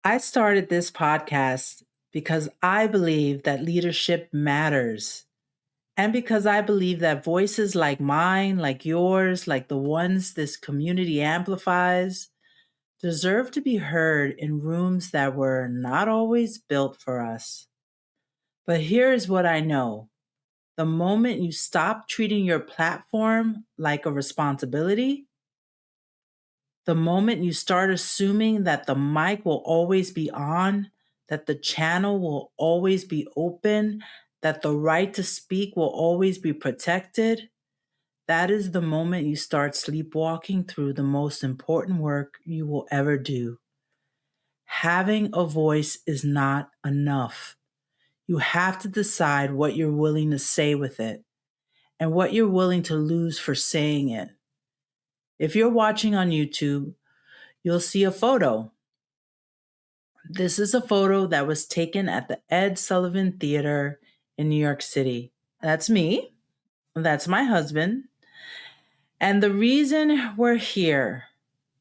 I started this podcast because I believe that leadership matters. And because I believe that voices like mine, like yours, like the ones this community amplifies, deserve to be heard in rooms that were not always built for us. But here's what I know: the moment you stop treating your platform like a responsibility, the moment you start assuming that the mic will always be on, that the channel will always be open, that the right to speak will always be protected, that is the moment you start sleepwalking through the most important work you will ever do. Having a voice is not enough. You have to decide what you're willing to say with it and what you're willing to lose for saying it. If you're watching on YouTube, you'll see a photo. This is a photo that was taken at the Ed Sullivan Theater in New York City. That's me. That's my husband. And the reason we're here,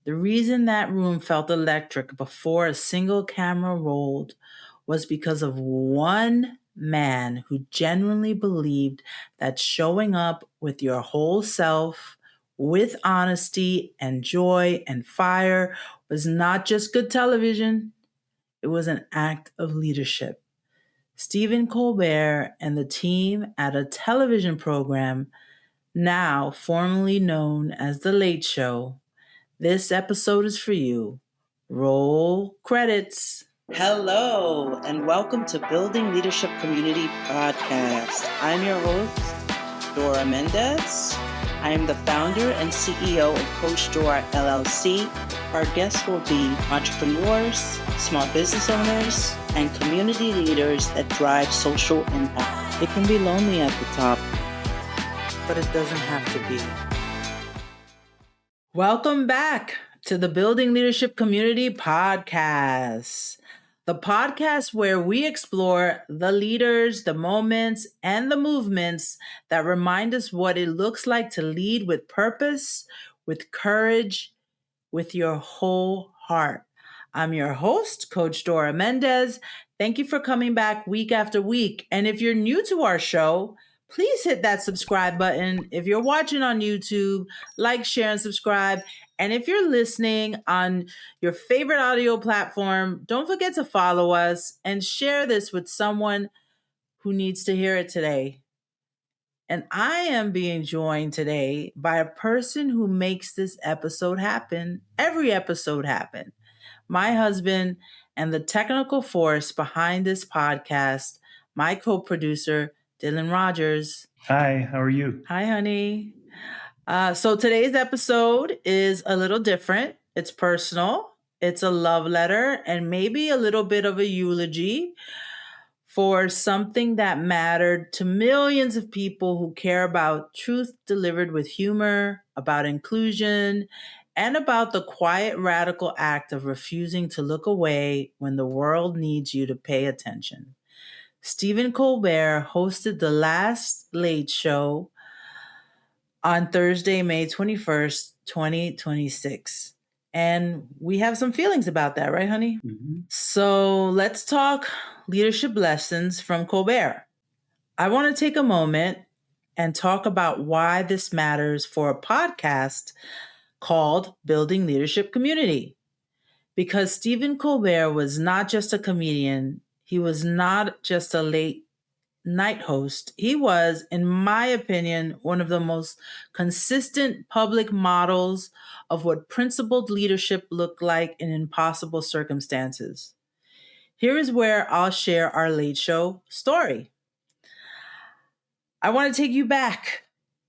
the reason that room felt electric before a single camera rolled, was because of one man who genuinely believed that showing up with your whole self, with honesty and joy and fire, was not just good television, it was an act of leadership. Stephen Colbert and the team at a television program now formerly known as The Late Show. This episode is for you. Roll credits. Hello, and welcome to Building Leadership Community Podcast. I'm your host, Dora Mendez. I am the founder and CEO of Coach Dora LLC. Our guests will be entrepreneurs, small business owners, and community leaders that drive social impact. It can be lonely at the top, but it doesn't have to be. Welcome back to the Building Leadership Community Podcast, the podcast where we explore the leaders, the moments, and the movements that remind us what it looks like to lead with purpose, with courage, with your whole heart. I'm your host, Coach Dora Mendez. Thank you for coming back week after week. And if you're new to our show, please hit that subscribe button. If you're watching on YouTube, like, share, and subscribe. And if you're listening on your favorite audio platform, don't forget to follow us and share this with someone who needs to hear it today. And I am being joined today by a person who makes this episode happen, every episode happen. My husband and the technical force behind this podcast, my co-producer, Dylan Rogers. Hi, how are you? Hi, honey. So today's episode is a little different. It's personal. It's a love letter and maybe a little bit of a eulogy for something that mattered to millions of people who care about truth delivered with humor, about inclusion, and about the quiet radical act of refusing to look away when the world needs you to pay attention. Stephen Colbert hosted the last Late Show on Thursday, May 21st, 2026. And we have some feelings about that, right, honey? Mm-hmm. So let's talk leadership lessons from Colbert. I want to take a moment and talk about why this matters for a podcast called Building Leadership Community. Because Stephen Colbert was not just a comedian, he was not just a late night host. He was, in my opinion, one of the most consistent public models of what principled leadership looked like in impossible circumstances. Here is where I'll share our Late Show story. I want to take you back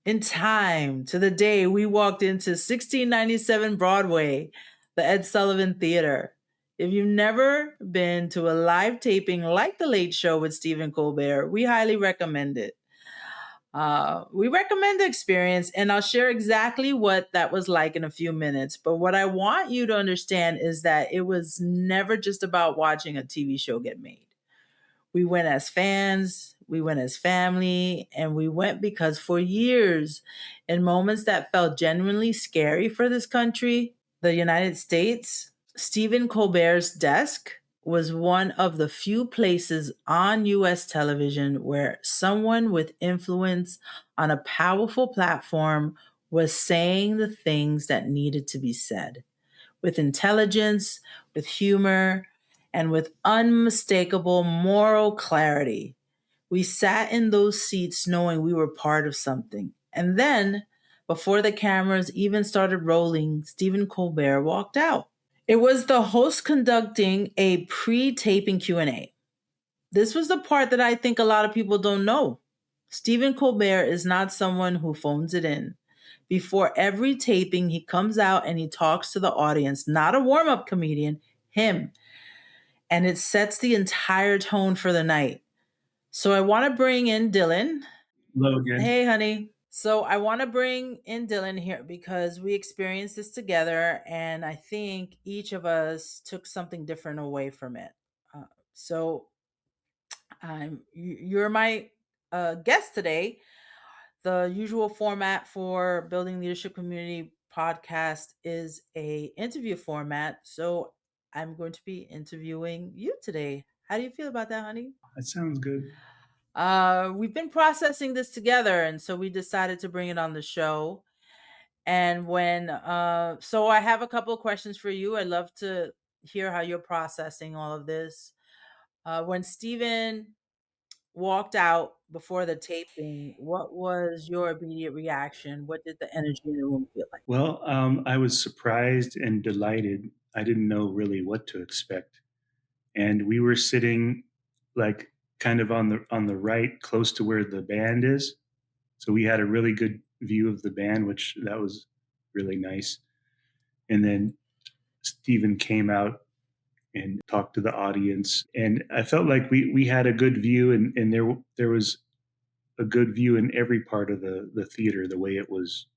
in time to the day we walked into 1697 Broadway, the Ed Sullivan Theater. If you've never been to a live taping like The Late Show with Stephen Colbert, we highly recommend it. We recommend the experience, and I'll share exactly what that was like in a few minutes. But what I want you to understand is that it was never just about watching a TV show get made. We went as fans, we went as family, and we went because for years, in moments that felt genuinely scary for this country, the United States, Stephen Colbert's desk was one of the few places on US television where someone with influence on a powerful platform was saying the things that needed to be said with intelligence, with humor, and with unmistakable moral clarity. We sat in those seats knowing we were part of something. And then, before the cameras even started rolling, Stephen Colbert walked out. It was the host conducting a pre-taping Q&A. This was the part that I think a lot of people don't know. Stephen Colbert is not someone who phones it in. Before every taping, he comes out and he talks to the audience, not a warm-up comedian, him. And it sets the entire tone for the night. So I want to bring in Dylan. Hello again. Hey, honey. So I want to bring in Dylan here because we experienced this together, and I think each of us took something different away from it. So you're my guest today. The usual format for Building Leadership Community podcast is a interview format. So I'm going to be interviewing you today. How do you feel about that, honey? That sounds good. We've been processing this together, and so we decided to bring it on the show. And so I have a couple of questions for you. I'd love to hear how you're processing all of this. When Steven walked out before the taping, what was your immediate reaction? What did the energy in the room feel like? Well, I was surprised and delighted. I didn't know really what to expect, and we were sitting like kind of on the right, close to where the band is. So we had a really good view of the band, which that was really nice. And then Stephen came out and talked to the audience, and I felt like we had a good view, and there was a good view in every part of the theater, the way it was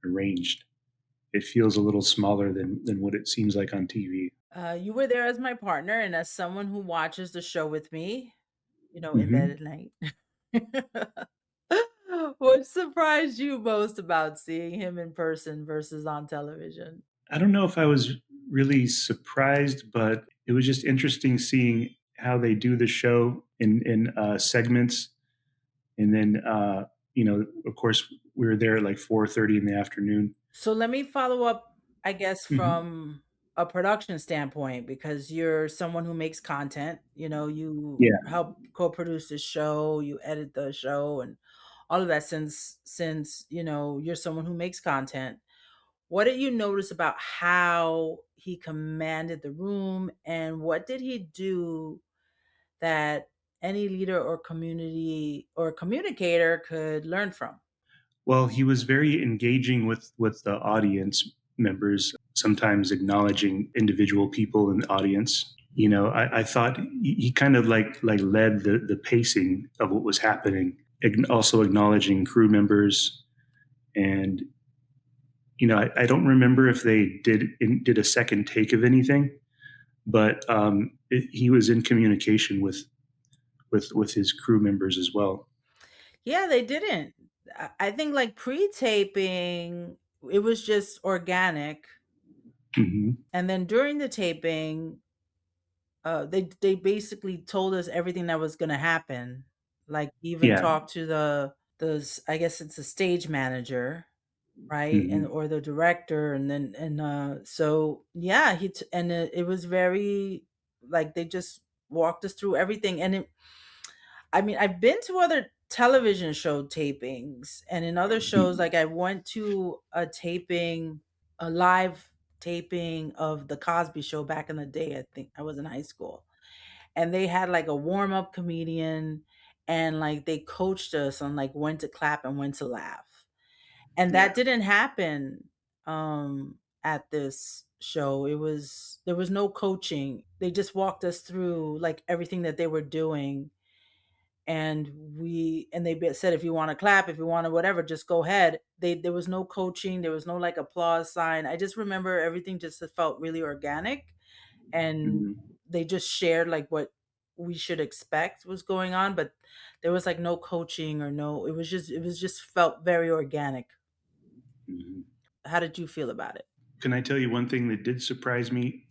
arranged. It feels a little smaller than what it seems like on TV. You were there as my partner and as someone who watches the show with me, in bed Hmm. at night. What surprised you most about seeing him in person versus on television? I don't know if I was really surprised, but it was just interesting seeing how they do the show in segments, and then of course, we were there at like 4:30 in the afternoon. So let me follow up, I guess, Hmm. from a production standpoint, because you're someone who makes content. You Yeah. help co-produce the show, you edit the show, and all of that. Since you're someone who makes content, what did you notice about how he commanded the room, and what did he do that any leader or community or communicator could learn from? Well, he was very engaging with the audience members, sometimes acknowledging individual people in the audience. I thought he kind of like led the pacing of what was happening, also acknowledging crew members. And I don't remember if they did a second take of anything, but he was in communication with his crew members as well. Yeah, they didn't. I think like pre-taping, it was just organic, Hmm. and then during the taping, they basically told us everything that was going to happen. Like even Yeah. talked to I guess it's a stage manager, right, and Hmm. or the director, and then so yeah, and it was very like they just walked us through everything, and I mean, I've been to other television show tapings, and in other shows, like I went to a live taping of the Cosby Show back in the day. I think I was in high school, and they had like a warm up comedian, and like they coached us on like when to clap and when to laugh, and Yeah. that didn't happen at this show. There was no coaching. They just walked us through like everything that they were doing, and said if you want to clap, if you want to whatever, just go ahead. There was no coaching, there was no like applause sign. I just remember everything just felt really organic, and Hmm. they just shared like what we should expect was going on, but there was like no coaching or no, it was just felt very organic. Hmm. How did you feel about it? Can I tell you one thing that did surprise me?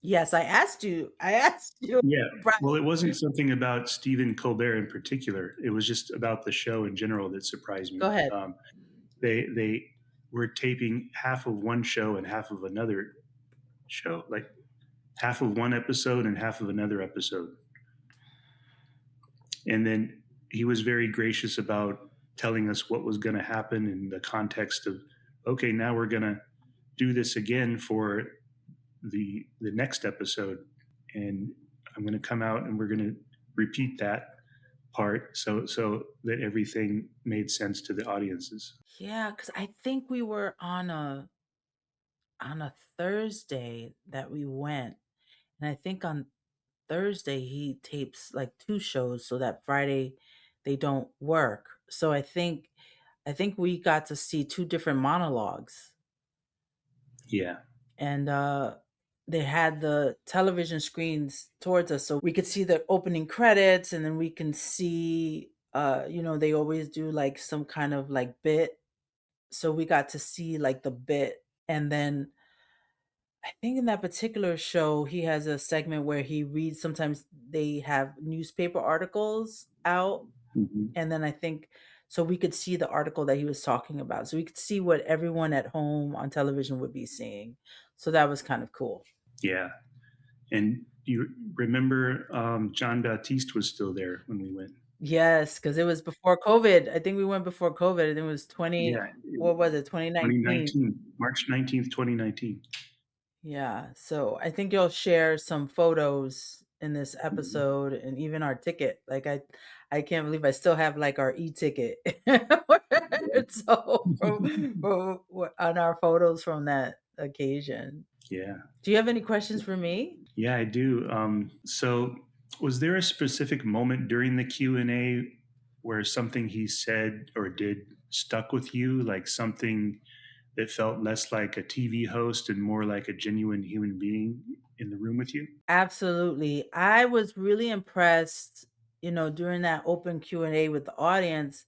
Yes, I asked you. I asked you. Yeah. Right. Well, it wasn't something about Stephen Colbert in particular. It was just about the show in general that surprised Go me. ahead. They were taping half of one show and half of another show, like half of one episode and half of another episode. And then he was very gracious about telling us what was going to happen in the context of, okay, now we're going to do this again for the next episode, and I'm going to come out and we're going to repeat that part so that everything made sense to the audiences. Yeah, because I think we were on a Thursday that we went, and I think on Thursday he tapes like two shows so that Friday they don't work. So I think we got to see two different monologues, Yeah. and they had the television screens towards us so we could see the opening credits, and then we can see they always do like some kind of like bit, so we got to see like the bit. And then I think in that particular show, he has a segment where he reads, sometimes they have newspaper articles out. Hmm. And then I think, so we could see the article that he was talking about. So we could see what everyone at home on television would be seeing. So that was kind of cool. Yeah. And you remember John Batiste was still there when we went. Yes, because it was before COVID. I think we went before COVID. And it was Yeah. what was it, 2019? 2019, March 19th, 2019. Yeah, so I think you'll share some photos in this Mhm. episode and even our ticket. Like I can't believe I still have like our e-ticket. So on our photos from that occasion. Yeah. Do you have any questions for me? Yeah, I do. So, was there a specific moment during the Q&A where something he said or did stuck with you, like something that felt less like a TV host and more like a genuine human being in the room with you? Absolutely. I was really impressed, during that open Q&A with the audience.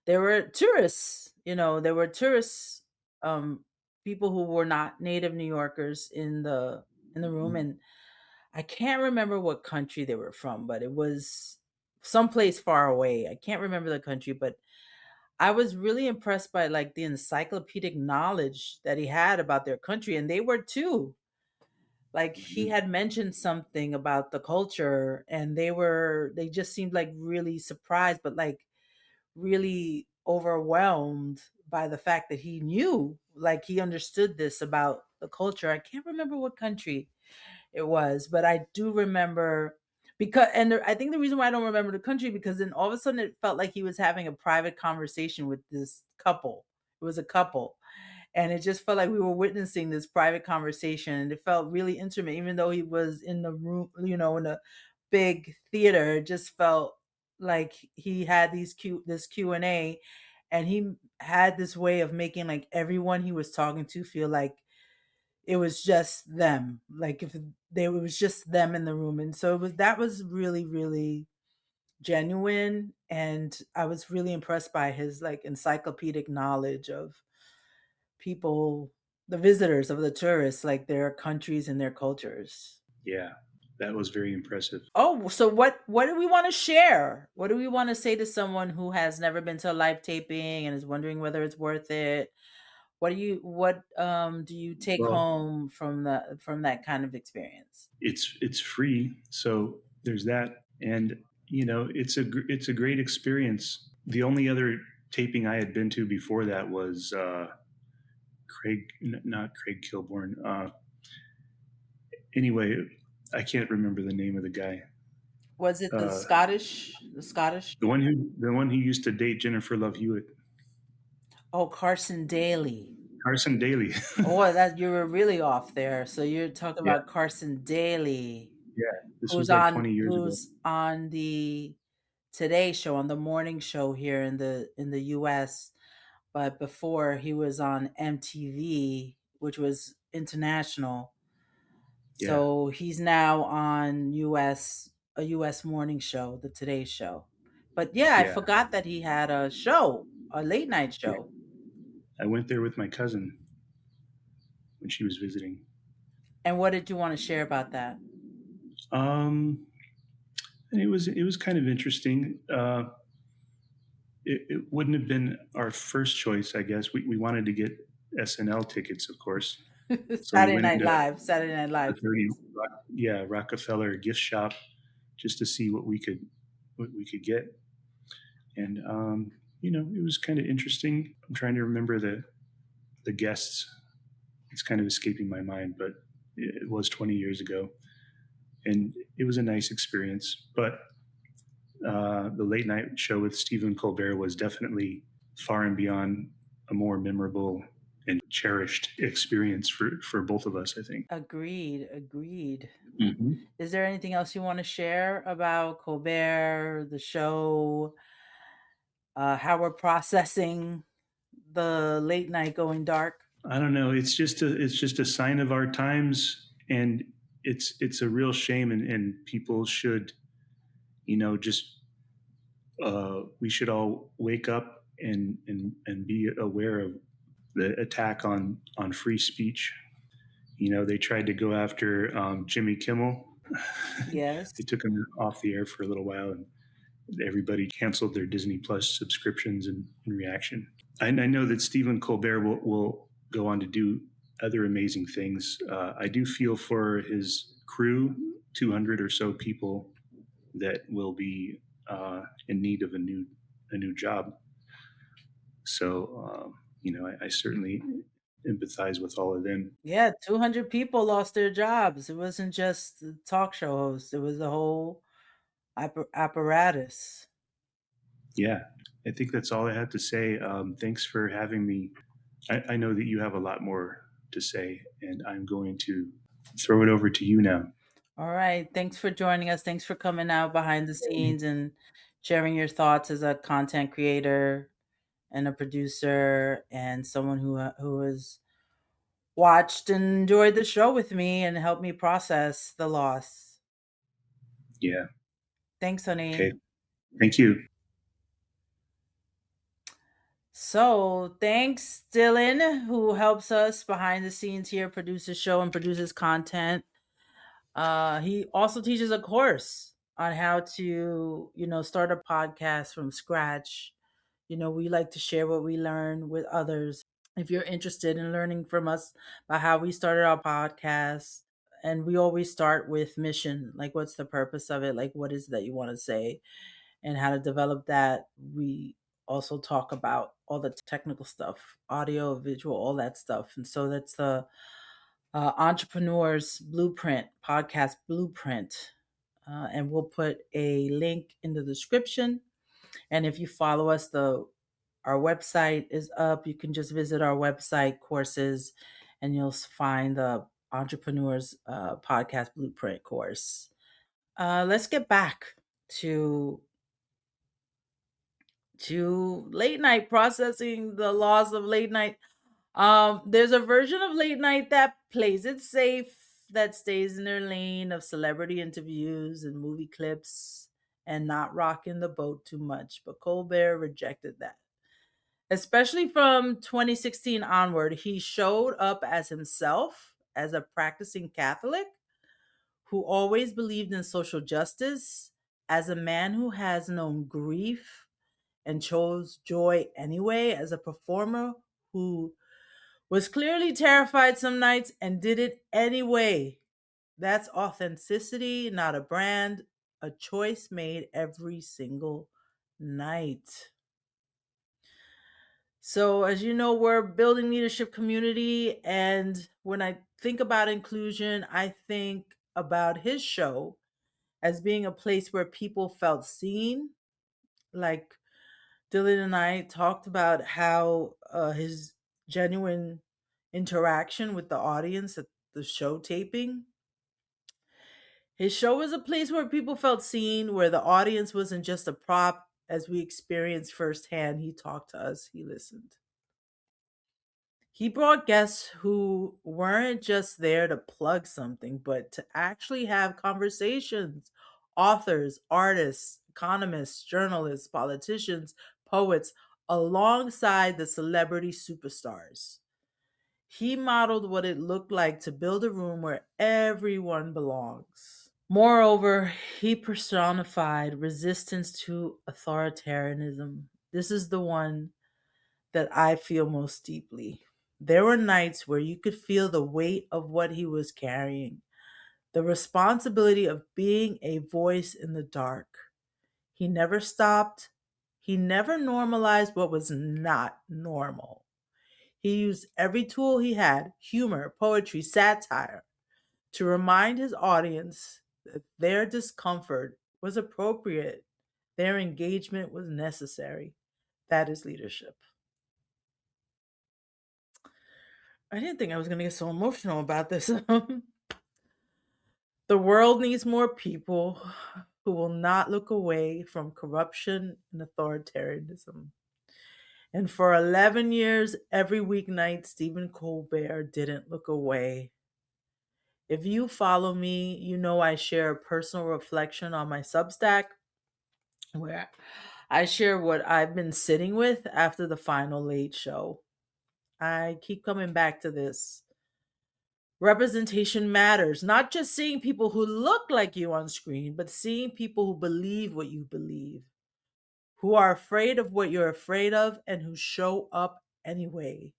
There were tourists, there were tourists, um, people who were not native New Yorkers in the room, Mhm. and I can't remember what country they were from, but it was someplace far away. I can't remember the country, but I was really impressed by like the encyclopedic knowledge that he had about their country, and they were too. Like he Mhm. had mentioned something about the culture, and they just seemed like really surprised, but like really overwhelmed by the fact that he knew, like he understood this about the culture. I can't remember what country it was, but I do remember, because I think the reason why I don't remember the country, because then all of a sudden it felt like he was having a private conversation with this couple. It was a couple, and it just felt like we were witnessing this private conversation, and it felt really intimate even though he was in the room, in a big theater. It just felt like he had this Q&A, and he had this way of making like everyone he was talking to feel like it was just them, like if it was just them in the room. And so that was really, really genuine, and I was really impressed by his like encyclopedic knowledge of people, the visitors, of the tourists, like their countries and their cultures. Yeah, that was very impressive. Oh, so what do we want to share? What do we want to say to someone who has never been to a live taping and is wondering whether it's worth it? What do you take Well, home from that kind of experience? it's free, so there's that, and it's a great experience. The only other taping I had been to before that was not Craig Kilborn. Anyway, I can't remember the name of the guy. Was it the Uh, Scottish? the one who used to date Jennifer Love Hewitt, Oh, Carson Daly. Carson Daly. Oh, that you were really off there. So you're talking Yeah, about Carson Daly, yeah. This who's was like on 20 years ago. who's on the Today Show, on the morning show here in the US. But before, he was on MTV, which was international. Yeah, So he's now on a US morning show, the Today Show. But yeah, I yeah, forgot that he had a show, a late night yeah. show. I went there with my cousin when she was visiting. And what did you want to share about that? Um, and it was kind of interesting. It wouldn't have been our first choice, I guess. We wanted to get SNL tickets, of course. So we Saturday went Night into Live, Saturday Night the Live 30, tickets. yeah, Rockefeller gift shop just to see what we could get. And it was kind of interesting. I'm trying to remember the guests. It's kind of escaping my mind, but it was 20 years ago, and it was a nice experience. But the late night show with Stephen Colbert was definitely far and beyond a more memorable and cherished experience for both of us, I think. Agreed, agreed. Hmm. Is there anything else you want to share about Colbert, the show, how we're processing the late night going dark? I don't know. It's just a sign of our times, and it's a real shame, and people should just we should all wake up and be aware of the attack on free speech. They tried to go after Jimmy Kimmel. Yes. They took him off the air for a little while, and everybody canceled their Disney Plus subscriptions in reaction. I know that Stephen Colbert will go on to do other amazing things. I do feel for his crew, 200 or so people that will be in need of a new job. So, I certainly empathize with all of them. Yeah, 200 people lost their jobs. It wasn't just the talk show host, it was the whole apparatus. Yeah, I think that's all I have to say. Thanks for having me. I know that you have a lot more to say, and I'm going to throw it over to you now. All right. Thanks for joining us. Thanks for coming out behind the scenes and sharing your thoughts as a content creator and a producer and someone who has watched and enjoyed the show with me and helped me process the loss. Yeah. Thanks, honey. Okay. Thank you. So, thanks, Dylan, who helps us behind the scenes here, produces show and produces content. He also teaches a course on how to, start a podcast from scratch. We like to share what we learn with others. If you're interested in learning from us about how we started our podcast, and we always start with mission, like what's the purpose of it, like what is it that you want to say, and how to develop that. We also talk about all the technical stuff, audio, visual, all that stuff. And so that's the Entrepreneur's Blueprint, podcast blueprint. And we'll put a link in the description. And if you follow us, the our website is up. You can just visit our website courses, and you'll find the Entrepreneurs Podcast Blueprint course. Let's get back to late night, processing the loss of late night. There's a version of late night that plays it safe, that stays in their lane of celebrity interviews and movie clips and not rocking the boat too much. But Colbert rejected that. Especially from 2016 onward, he showed up as himself, as a practicing Catholic who always believed in social justice, as a man who has known grief and chose joy anyway, as a performer who was clearly terrified some nights and did it anyway. That's authenticity, not a brand, a choice made every single night. So, as you know, we're building leadership community. And when I think about inclusion, I think about his show as being a place where people felt seen. Like Dylan and I talked about how his genuine interaction with the audience at the show taping. His show was a place where people felt seen, where the audience wasn't just a prop, as we experienced firsthand. He talked to us, he listened. He brought guests who weren't just there to plug something, but to actually have conversations. Authors, artists, economists, journalists, politicians, poets, alongside the celebrity superstars. He modeled what it looked like to build a room where everyone belongs. Moreover, he personified resistance to authoritarianism. This is the one that I feel most deeply. There were nights where you could feel the weight of what he was carrying, the responsibility of being a voice in the dark. He never stopped. He never normalized what was not normal. He used every tool he had, humor, poetry, satire, to remind his audience that their discomfort was appropriate, their engagement was necessary. That is leadership. I didn't think I was going to get so emotional about this. The world needs more people who will not look away from corruption and authoritarianism. And for 11 years, every weeknight, Stephen Colbert didn't look away. If you follow me, you know I share a personal reflection on my Substack where I share what I've been sitting with after the final Late Show. I keep coming back to this. Representation matters, not just seeing people who look like you on screen, but seeing people who believe what you believe, who are afraid of what you're afraid of, and who show up anyway.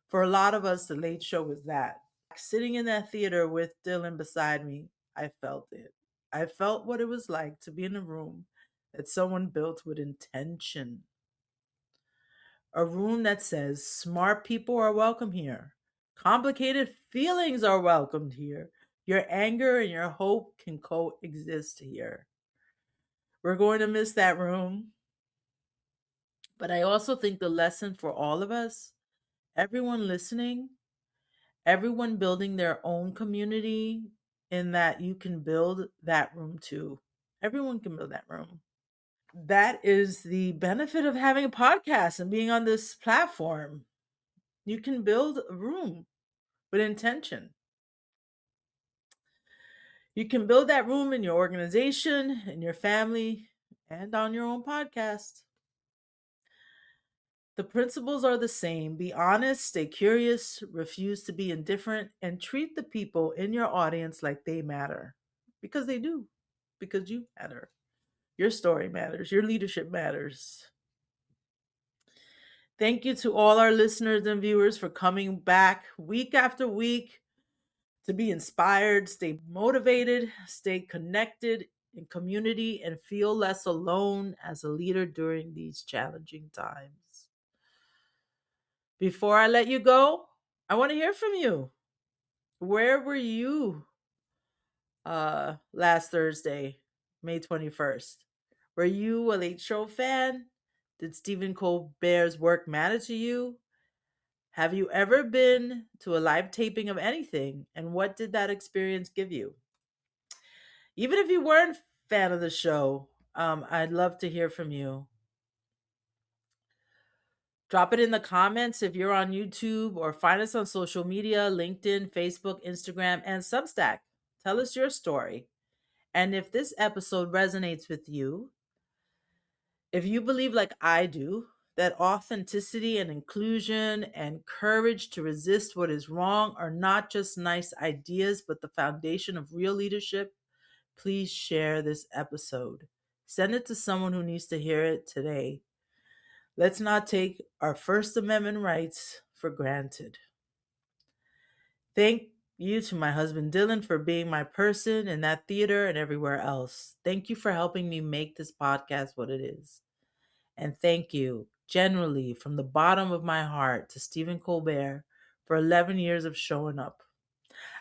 For a lot of us, the Late Show was that. Sitting in that theater with Dylan beside me, I felt it. I felt what it was like to be in a room that someone built with intention. A room that says smart people are welcome here. Complicated feelings are welcomed here. Your anger and your hope can coexist here. We're going to miss that room. But I also think the lesson for all of us, everyone listening, everyone building their own community, in that you can build that room too. Everyone can build that room. That is the benefit of having a podcast and being on this platform. You can build a room with intention. You can build that room in your organization, in your family, and on your own podcast. The principles are the same. Be honest, stay curious, refuse to be indifferent, and treat the people in your audience like they matter. Because they do. Because you matter. Your story matters. Your leadership matters. Thank you to all our listeners and viewers for coming back week after week to be inspired, stay motivated, stay connected in community, and feel less alone as a leader during these challenging times. Before I let you go, I want to hear from you. Where were you last Thursday, May 21st? Were you a Late Show fan? Did Stephen Colbert's work matter to you? Have you ever been to a live taping of anything, and what did that experience give you? Even if you weren't a fan of the show, I'd love to hear from you. Drop it in the comments if you're on YouTube, or find us on social media, LinkedIn, Facebook, Instagram, and Substack. Tell us your story. And if this episode resonates with you, if you believe like I do, that authenticity and inclusion and courage to resist what is wrong are not just nice ideas, but the foundation of real leadership, please share this episode. Send it to someone who needs to hear it today. Let's not take our First Amendment rights for granted. Thank you to my husband Dylan for being my person in that theater and everywhere else. Thank you for helping me make this podcast what it is. And thank you, generally, from the bottom of my heart, to Stephen Colbert for 11 years of showing up.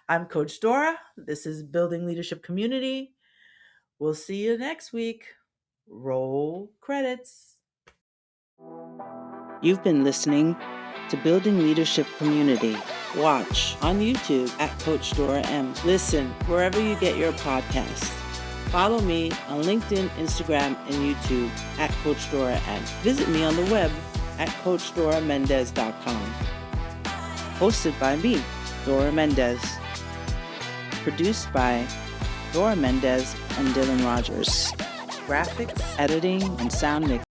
I'm Coach Dora. This is Building Leadership Community. We'll see you next week. Roll credits. You've been listening to Building Leadership Community. Watch on YouTube at Coach Dora M. Listen wherever you get your podcasts. Follow me on LinkedIn, Instagram, and YouTube at Coach Dora M. Visit me on the web at CoachDoraMendez.com. Hosted by me, Dora Mendez. Produced by Dora Mendez and Dylan Rogers. Graphics, editing, and sound mix